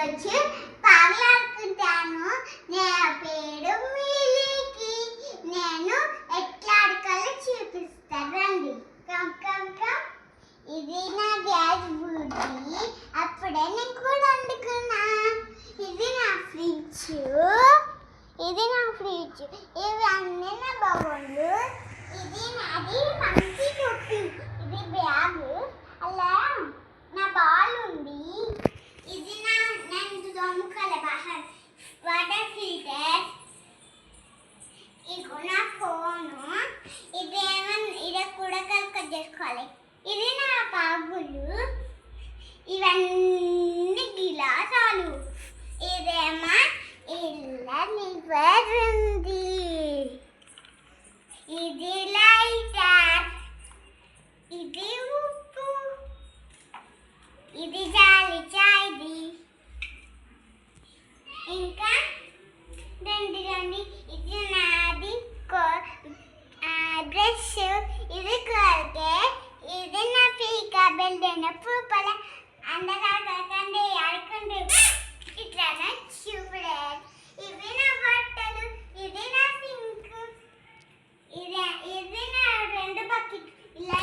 ఈరోజు పాటలాడుకుంటాను. నా పేరు మిలికి. నేను ఎట్లా ఆడుకోవాలో చూపిస్తాను, రండి. Come come come. ఇది నా గ్యాస్ బుడ్డి. అప్పుడే నేను కూడా వండుకున్నా. ఇది నా ఫ్రిడ్జ్. ఇవి అన్నీ నా బౌళ్ళు. ఇది నాది మంచి టొప్పి. ఇది బ్యాగ్. అలా నా బాల్ ఉంది. ఇది నేను దొమ్ముకోలే వాటర్ ఫిల్టర్. ఇగో నా ఫోను. ఇది కూడా కట్ చేసుకోవాలి. ఇది నా బాగులు. ఇవన్నీ గిలాసాలు. ఇదేమో ఇలా లివర్ ఉంది. ఇది లైటర్. ఇది ఉప్పు. ఇది జాలి చాయ్ది. ఇంకా రండి. ఇది నాది బ్రష్. ఇది కోల్గేట్. ఇది నా పీకా బెల్డైన పూపల. అందరూ ఆడుకుంటే ఇట్లా చూపలేదు. ఇవి నా బట్టలు. ఇది నా సింక్. ఇది నా 2 బకెట్. ఇలా